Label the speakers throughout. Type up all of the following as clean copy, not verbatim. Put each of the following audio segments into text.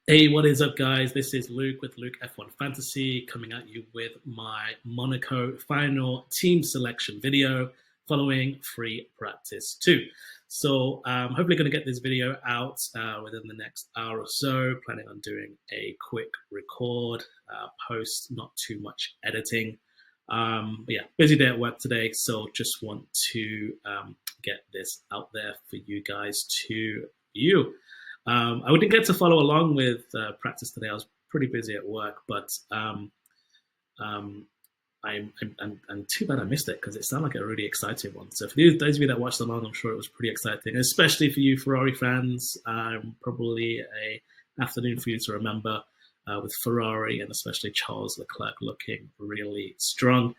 Speaker 1: Hey, what is up, guys? This is Luke with Luke F1 Fantasy coming at you with my Monaco final team selection video following free practice 2. So I'm hopefully going to get this video out within the next hour or so. Planning on doing a quick record, post, not too much editing. But yeah, busy day at work today, so just want to get this out there for you guys to view. I didn't get to follow along with practice today. I was pretty busy at work, but um, I'm too bad I missed it because it sounded like a really exciting one. So for those of you that watched along, I'm sure it was pretty exciting, especially for you Ferrari fans. Probably a afternoon for you to remember with Ferrari and especially Charles Leclerc looking really strong.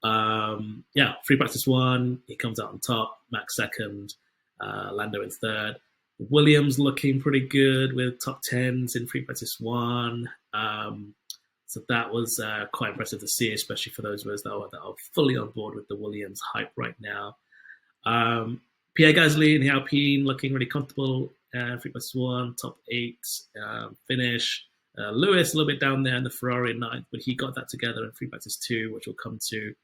Speaker 1: Yeah, free practice 1, he comes out on top, Max second, Lando in third. Williams looking pretty good with top 10s in free practice 1. So that was quite impressive to see, especially for those of us that are fully on board with the Williams hype right now. Pierre Gasly in the Alpine looking really comfortable. Free practice 1, top 8 finish. Lewis a little bit down there in the Ferrari 9th, but he got that together in free practice 2, which we'll come to.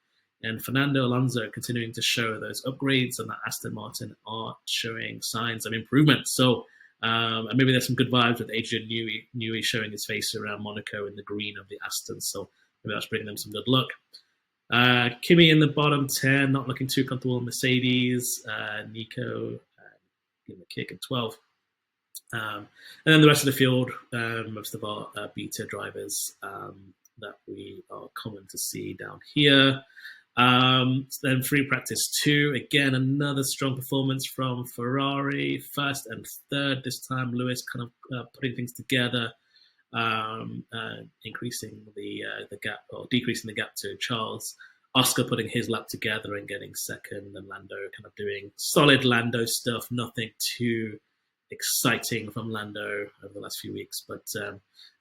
Speaker 1: And Fernando Alonso continuing to show those upgrades, and that Aston Martin are showing signs of improvement. So, and maybe there's some good vibes with Adrian Newey showing his face around Monaco in the green of the Aston. So maybe that's bringing them some good luck. Kimi in the bottom 10, not looking too comfortable. Mercedes, Nico giving a kick in 12. And then the rest of the field, most of our beta drivers that we are common to see down here. Then free practice 2, again another strong performance from Ferrari, first and third this time. Lewis kind of putting things together, increasing the gap or decreasing the gap to Charles. Oscar putting his lap together and getting second, and Lando kind of doing solid Lando stuff. Nothing too exciting from Lando over the last few weeks, but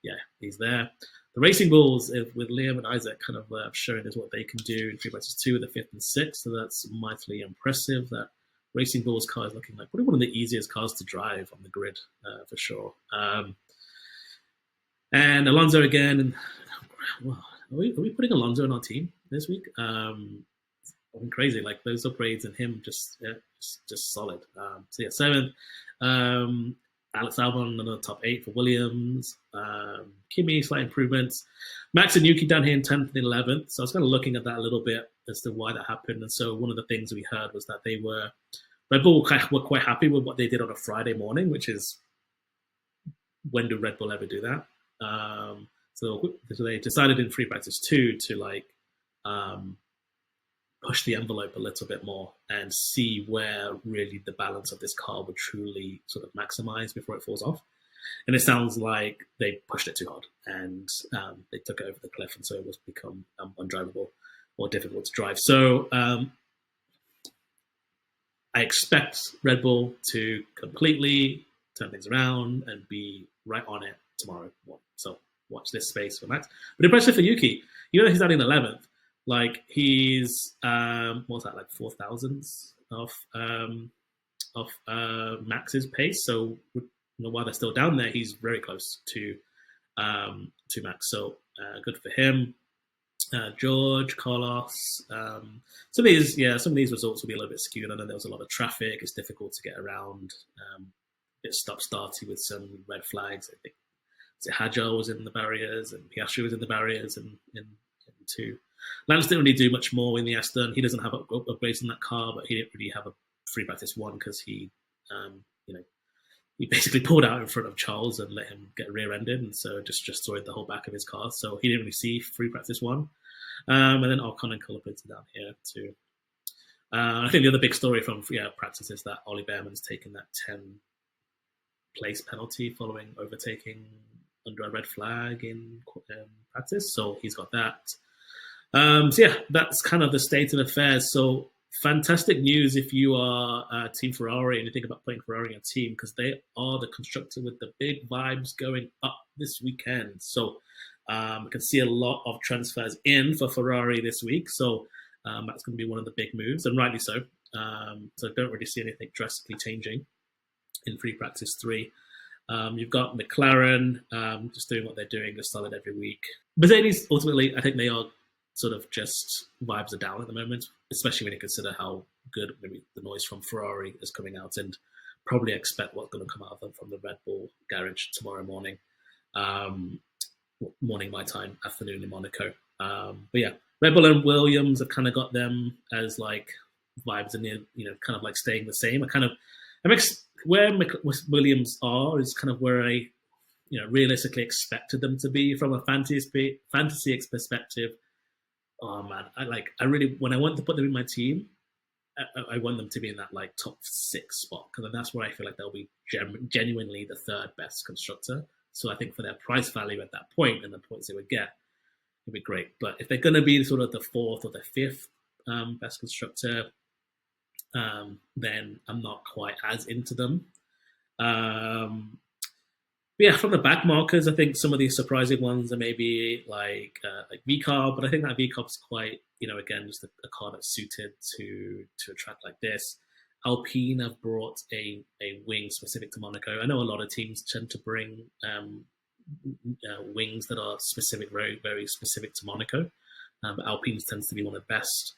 Speaker 1: yeah, he's there. The Racing Bulls with Liam and Isaac kind of showing us what they can do in free practice 2 with the 5th and 6th, so that's mightily impressive. That Racing Bulls car is looking like probably one of the easiest cars to drive on the grid for sure. And Alonso again, and well, are we putting Alonso in our team this week? Crazy, like those upgrades and him just solid. So yeah, 7th. Alex Albon another top 8 for Williams. Kimi, slight improvements. Max and Yuki down here in 10th and 11th. So I was kind of looking at that a little bit as to why that happened. And so one of the things we heard was that Red Bull were quite happy with what they did on a Friday morning, which is, when do Red Bull ever do that? So they decided in free practice 2 to push the envelope a little bit more and see where really the balance of this car would truly sort of maximize before it falls off. And it sounds like they pushed it too hard and they took it over the cliff, and so it was become undrivable or difficult to drive. So I expect Red Bull to completely turn things around and be right on it tomorrow morning. So watch this space for Max. But impressive for Yuki. You know, he's out in 11th. Like he's what's that, like 4,000s of Max's pace. So while they're still down there, he's very close to Max. So good for him. George, Carlos. Some of these results will be a little bit skewed. I know there was a lot of traffic. It's difficult to get around. It stop-starty with some red flags. I think Hajar was in the barriers and Piastri was in the barriers in 2. Lance didn't really do much more in the Aston. He doesn't have upgrades in that car, but he didn't really have a free practice 1 because he basically pulled out in front of Charles and let him get rear-ended, and so just destroyed the whole back of his car. So he didn't really see free practice 1. And then Ocon and Cullipids down here too. I think the other big story from practice is that Ollie Behrman's taken that 10-place penalty following overtaking under a red flag in practice. So he's got that. So yeah, that's kind of the state of affairs. So fantastic news if you are Team Ferrari and you think about putting Ferrari in a team, because they are the constructor with the big vibes going up this weekend. So I can see a lot of transfers in for Ferrari this week. So that's going to be one of the big moves, and rightly so. So don't really see anything drastically changing in free practice 3. You've got McLaren just doing what they're doing, just solid every week. Mercedes, ultimately, I think they are sort of just vibes are down at the moment, especially when you consider how good maybe the noise from Ferrari is coming out, and probably expect what's going to come out of them from the Red Bull garage tomorrow morning. Morning my time, afternoon in Monaco. But yeah, Red Bull and Williams have kind of got them as like vibes and kind of like staying the same. Where Williams are is kind of where I realistically expected them to be from a fantasy perspective. Oh man, I really, when I want to put them in my team, I want them to be in that like top 6 spot, because that's where I feel like they'll be genuinely the 3rd best constructor. So I think for their price value at that point and the points they would get, it'd be great. But if they're going to be sort of the 4th or the 5th best constructor, then I'm not quite as into them. Yeah, from the back markers, I think some of these surprising ones are maybe like VCarb, but I think that VCarb's quite, again, just a car that's suited to a track like this. Alpine have brought a wing specific to Monaco. I know a lot of teams tend to bring wings that are specific, very, very specific to Monaco. But Alpine tends to be one of the best,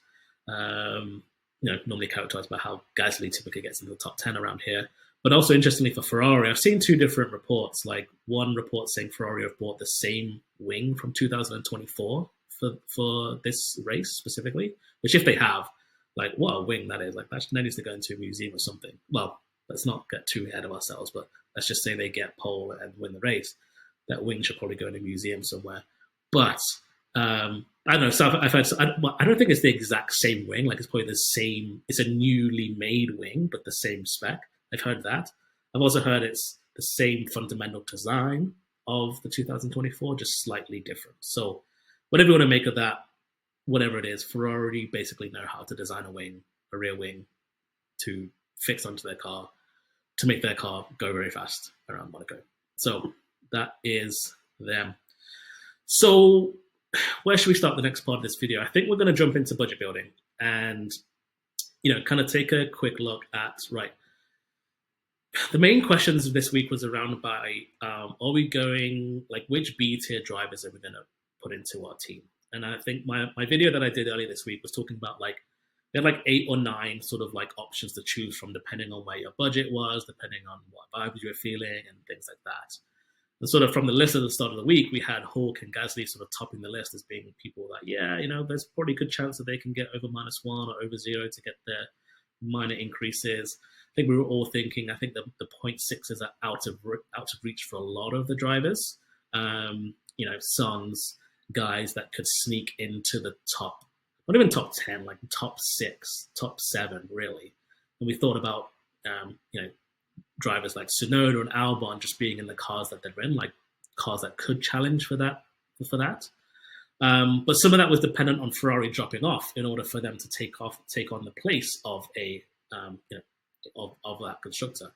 Speaker 1: normally characterized by how Gasly typically gets into the top 10 around here. But also, interestingly, for Ferrari, I've seen 2 different reports. Like one report saying Ferrari have bought the same wing from 2024 for this race specifically, which if they have, like, what a wing that is. Like, that needs to go into a museum or something. Well, let's not get too ahead of ourselves, but let's just say they get pole and win the race. That wing should probably go in a museum somewhere. But I don't know. So I've heard. I don't think it's the exact same wing. Like, it's probably the same. It's a newly made wing, but the same spec. I've heard that. I've also heard it's the same fundamental design of the 2024, just slightly different. So whatever you want to make of that, whatever it is, Ferrari basically know how to design a rear wing to fix onto their car, to make their car go very fast around Monaco. So that is them. So where should we start the next part of this video? I think we're going to jump into budget building and, kind of take a quick look at, right, the main questions of this week was around are we going, like, which B tier drivers are we going to put into our team? And I think my video that I did earlier this week was talking about, like, we had like 8 or 9 sort of like options to choose from depending on where your budget was, depending on what vibes you were feeling and things like that. And sort of from the list at the start of the week, we had Hawk and Gasly sort of topping the list as being people that, there's probably a good chance that they can get over -1 or over 0 to get their minor increases. I think we were all thinking, I think the 0.6s are out of reach for a lot of the drivers. Sons, guys that could sneak into the top, not even top 10, like top 6, top 7, really. And we thought about, drivers like Tsunoda and Albon just being in the cars that they're in, like cars that could challenge for that. But some of that was dependent on Ferrari dropping off in order for them to take on the place of of that constructor.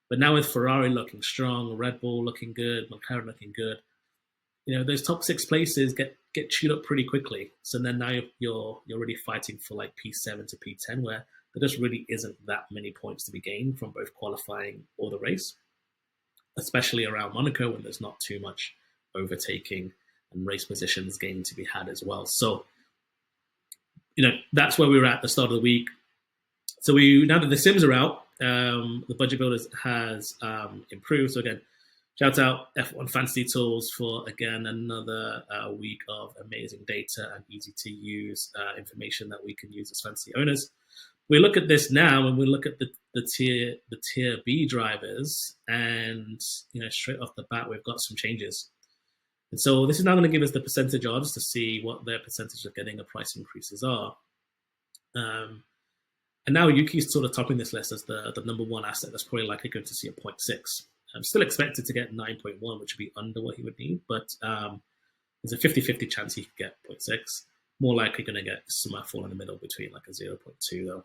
Speaker 1: But now with Ferrari looking strong, Red Bull looking good, McLaren looking good, those top 6 places get chewed up pretty quickly. So then now you're really fighting for like P7 to P10, where there just really isn't that many points to be gained from both qualifying or the race, especially around Monaco when there's not too much overtaking and race positions gained to be had as well. So, that's where we were at the start of the week. So now that the sims are out, the budget builders has improved. So again, shout out F1 Fantasy Tools for, again, another week of amazing data and easy to use information that we can use as fantasy owners. We look at this now and we look at the tier B drivers, and straight off the bat we've got some changes. And so this is now going to give us the percentage odds to see what their percentage of getting a price increases are. And now Yuki's sort of topping this list as the number 1 asset that's probably likely going to see a 0.6. I'm still expected to get 9.1, which would be under what he would need, but there's a 50-50 chance he could get 0.6. More likely going to get somewhere fall in the middle between like a 0.2 though.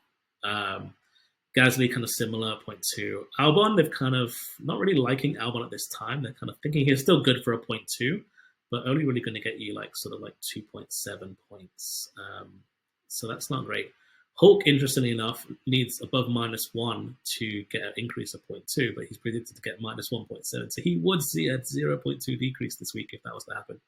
Speaker 1: Gasly kind of similar, 0.2. Albon, they've kind of not really liking Albon at this time. They're kind of thinking he's still good for a 0.2, but only really going to get you like sort of like 2.7 points. So that's not great. Hulk, interestingly enough, needs above -1 to get an increase of 0.2, but he's predicted to get -1.7. So he would see a 0.2 decrease this week if that was to happen.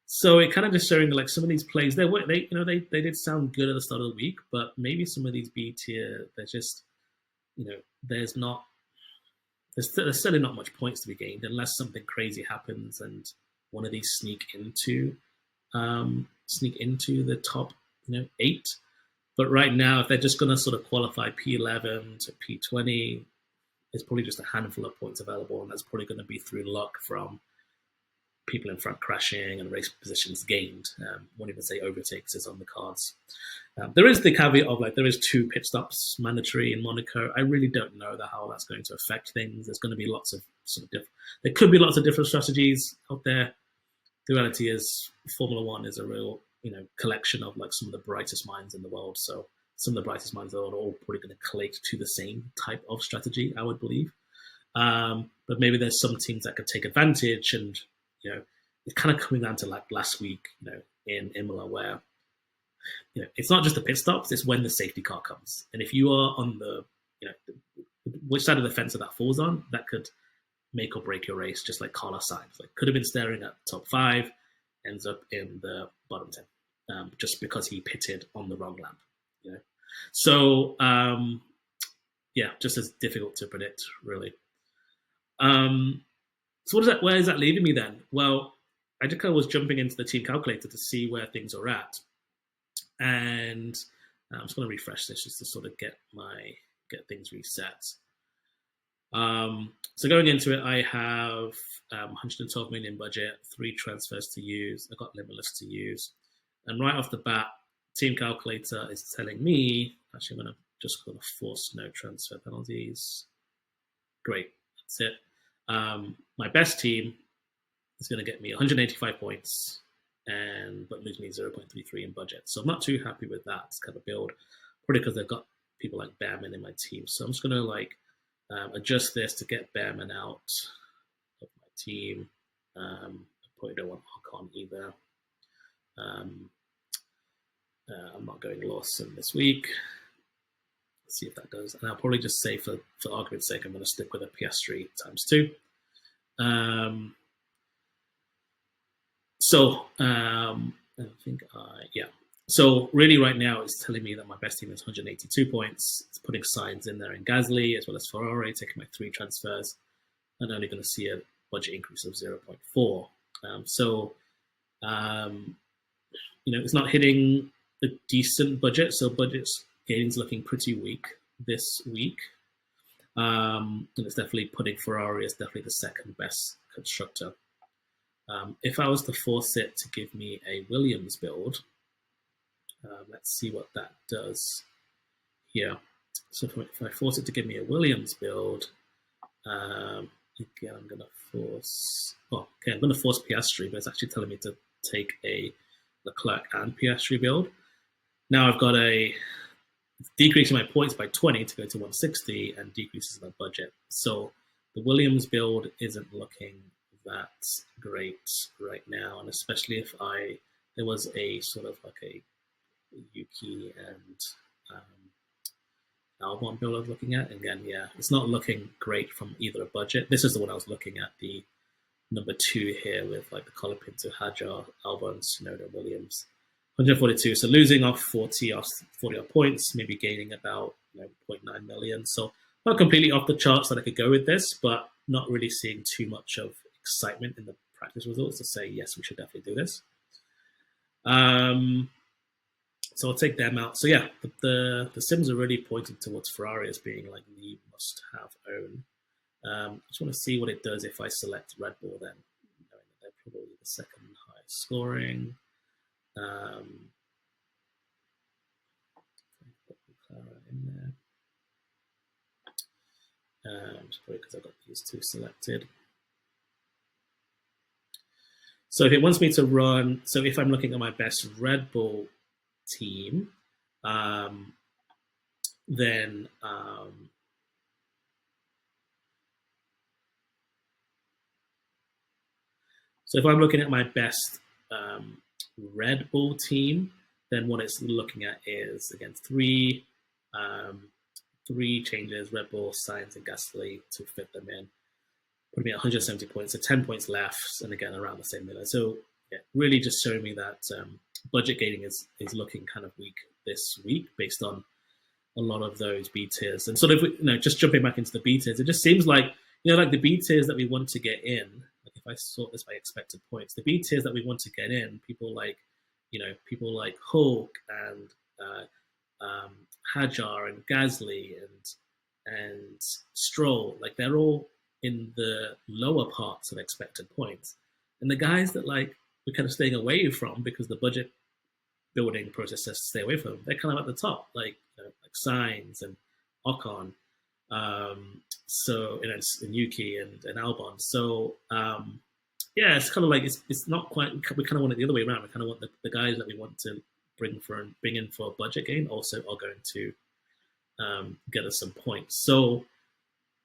Speaker 1: So it kind of just showing like some of these plays, they did sound good at the start of the week, but maybe some of these B tier, they're just, there's certainly not much points to be gained unless something crazy happens and one of these sneak into the top 8. But right now, if they're just going to sort of qualify P11 to P20, there's probably just a handful of points available, and that's probably going to be through luck from people in front crashing and race positions gained. Won't even say overtakes is on the cards. There is the caveat of there is 2 pit stops mandatory in Monaco. I really don't know how that's going to affect things. There's going to be lots of there could be lots of different strategies out there. The reality is Formula One is a real collection of some of the brightest minds in the world. So some of the brightest minds in the world are all probably going to collate to the same type of strategy, I would believe. But maybe there's some teams that could take advantage, and it's kind of coming down to last week, in Imola, where it's not just the pit stops; it's when the safety car comes. And if you are on the which side of the fence that falls on, that could make or break your race, just like Carlos Sainz. Could have been staring at top 5, ends up in the bottom 10, just because he pitted on the wrong lap. So just as difficult to predict, really. So where is that leading me then? Well, I just kind of was jumping into the team calculator to see where things are at, and I'm just going to refresh this just to sort of get things reset. So going into it, I have 112 million budget, 3 transfers to use. I got Limitless to use, and right off the bat, team calculator is telling me actually I'm going to force no transfer penalties. Great, that's it. My best team is going to get me 185 points, but lose me 0.33 in budget. So I'm not too happy with that kind of build, probably because they've got people like Behrman in my team. So I'm just going to adjust this to get Behrman out of my team. I probably don't want Ocon either. I'm not going Lawson this week. Let's see if that does. And I'll probably just say, for argument's sake, I'm going to stick with a Piastri ×2. So really right now it's telling me that my best team is 182 points. It's putting Sainz in there in Gasly as well as Ferrari, taking my 3 transfers, and only going to see a budget increase of 0.4. It's not hitting a decent budget. So budget's gains looking pretty weak this week. And it's definitely putting Ferrari as definitely the second best constructor. If I was to force it to give me a Williams build, let's see what that does here. So if I force it to give me a Williams build, again, I'm going to force... I'm going to force Piastri, but it's actually telling me to take a Leclerc and Piastri build. Now I've got a decreasing my points by 20 to go to 160 and decreases my budget. So the Williams build isn't looking that great right now, and especially if there was a sort of like a Yuki and Albon build I was looking at. And again, it's not looking great from either a budget. This is the one I was looking at, the number 2 here with like the Colapinto, Hadjar, Albon, Tsunoda, Williams. 142, so losing off 40 odd points, maybe gaining about 0.9 million. So not completely off the charts that I could go with this, but not really seeing too much of excitement in the practice results to say, yes, we should definitely do this. So I'll take them out. So yeah, the sims are really pointing towards Ferrari as being like the must-have own. I just want to see what it does if I select Red Bull then, knowing that they're probably the second highest scoring. In there. Just probably because I've got these 2 selected. So if it wants me to run, so if I'm looking at my best Red Bull team, then so if I'm looking at my best Red Bull team, then what it's looking at is, again, three changes: Red Bull, Sainz, and Gasly to fit them in, putting me at 170 points, so 10 points left, and again around the same middle. So yeah, really just showing me that budget gating is looking kind of weak this week based on a lot of those B tiers. And sort of, just jumping back into the B tiers, it just seems like, like the B tiers that we want to get in, like if I sort this by expected points, the B tiers that we want to get in, people like Hulk and Hajar and Gasly and Stroll, like they're all in the lower parts of expected points. And the guys that like we're kind of staying away from because the budget building process says to stay away from them, they're kind of at the top, like Sainz and Ocon, so and Yuki and Albon. So yeah, it's kind of like it's not quite. We kind of want it the other way around. We kind of want the guys that we want to bring in for budget gain also are going to get us some points. So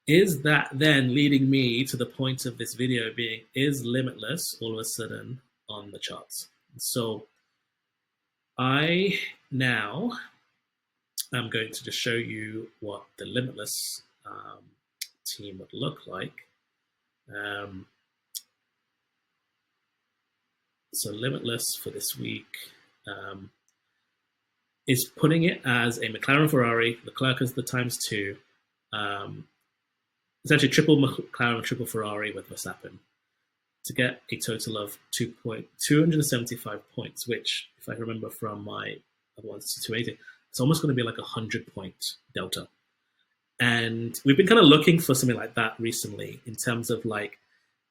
Speaker 1: is that then leading me to the point of this video being, is Limitless all of a sudden on the charts? So I now am going to just show you what the Limitless team would look like. So Limitless for this week is putting it as a McLaren Ferrari, Leclerc as the ×2, essentially triple McLaren, triple Ferrari with Verstappen, to get a total of 275 points, which, if I remember from my other ones, it's 280. It's almost going to be like 100-point delta. And we've been kind of looking for something like that recently in terms of like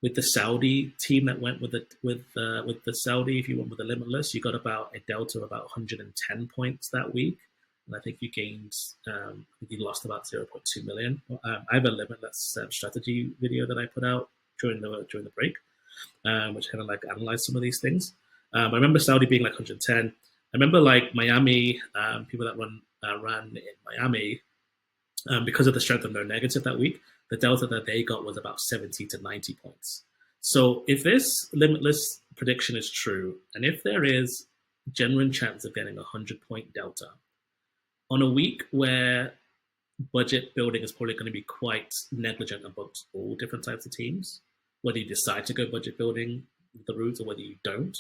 Speaker 1: with the Saudi team that went with the Saudi, if you went with the Limitless, you got about a delta of about 110 points that week. And I think you gained, I think you lost about 0.2 million. I have a Limitless strategy video that I put out during the break, which kind of like analyzed some of these things. I remember Saudi being like 110. I remember like Miami, people that ran in Miami, because of the strength of no negative that week, the delta that they got was about 70 to 90 points. So if this Limitless prediction is true, and if there is genuine chance of getting a 100-point delta on a week where budget building is probably going to be quite negligent amongst all different types of teams, whether you decide to go budget building the route or whether you don't,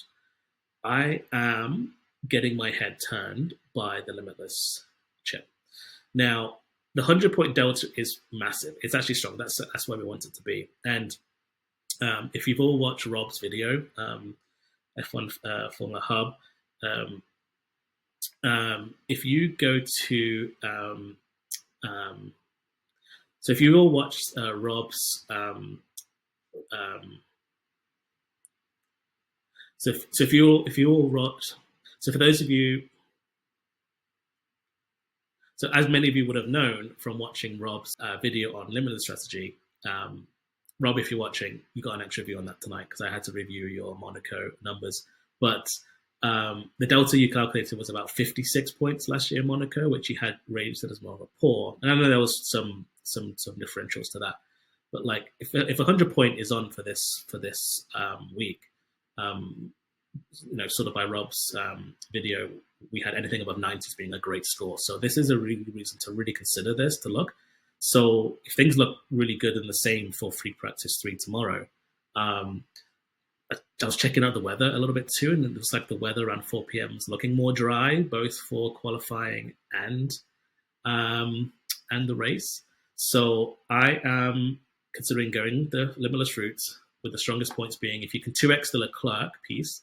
Speaker 1: I am getting my head turned by the Limitless chip. Now, the 100-point delta is massive. It's actually strong. That's where we want it to be. And if you've all watched Rob's video, F1 Formula Hub, if you go to so if you all watched Rob's so for those of you, so as many of you would have known from watching Rob's video on limited strategy, Rob, if you're watching, you got an extra review on that tonight because I had to review your Monaco numbers. But the delta you calculated was about 56 points last year in Monaco, which you had rated as more of a poor. And I know there was some differentials to that. But like if 100-point is on for this week, sort of by Rob's video, we had anything above 90s being a great score. So this is a really reason to really consider this, to look. So if things look really good and the same for free practice 3 tomorrow, I was checking out the weather a little bit too, and it looks like the weather around 4 p.m. is looking more dry, both for qualifying and the race. So I am considering going the Limitless route, with the strongest points being if you can 2x the Leclerc piece,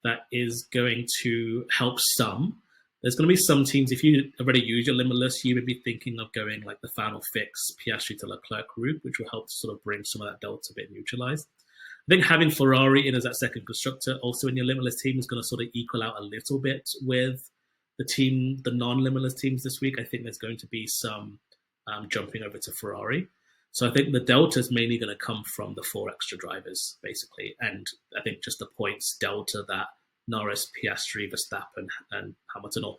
Speaker 1: that is going to help some. There's going to be some teams, if you already use your Limitless, you may be thinking of going like the final fix Piastri to Leclerc route, which will help sort of bring some of that delta a bit neutralized. I think having Ferrari in as that second constructor also in your Limitless team is going to sort of equal out a little bit with the non-Limitless teams this week. I think there's going to be some jumping over to Ferrari. So I think the delta is mainly going to come from the 4 extra drivers, basically. And I think just the points delta that Norris, Piastri, Verstappen, and Hamilton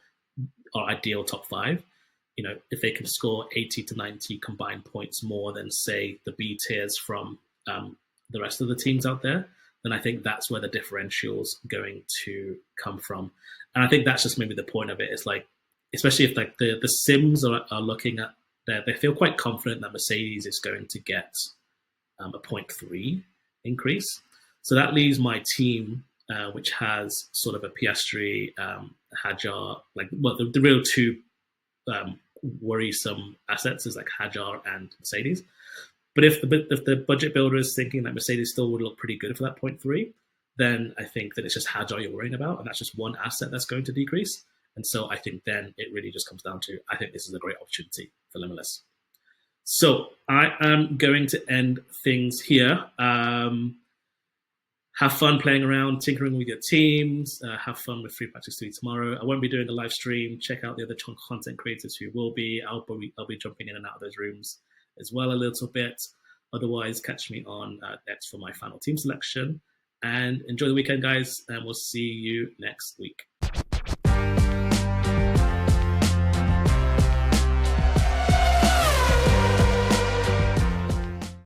Speaker 1: are ideal top 5. If they can score 80 to 90 combined points more than, say, the B tiers from the rest of the teams out there, then I think that's where the differential's going to come from. And I think that's just maybe the point of it. It's like, especially if like the sims are looking at that, they feel quite confident that Mercedes is going to get a 0.3 increase. So that leaves my team, which has sort of a Piastri, Hajar, like well, the real two worrisome assets is like Hajar and Mercedes. But if the budget builder is thinking that Mercedes still would look pretty good for that 0.3, then I think that it's just Hajar you're worrying about, and that's just one asset that's going to decrease. And so I think then it really just comes down to, I think this is a great opportunity for Limitless. So I am going to end things here. Have fun playing around, tinkering with your teams. Have fun with Free Practice 3 tomorrow. I won't be doing a live stream. Check out the other content creators who will be. I'll be jumping in and out of those rooms as well a little bit. Otherwise, catch me on X for my final team selection. And enjoy the weekend, guys. And we'll see you next week.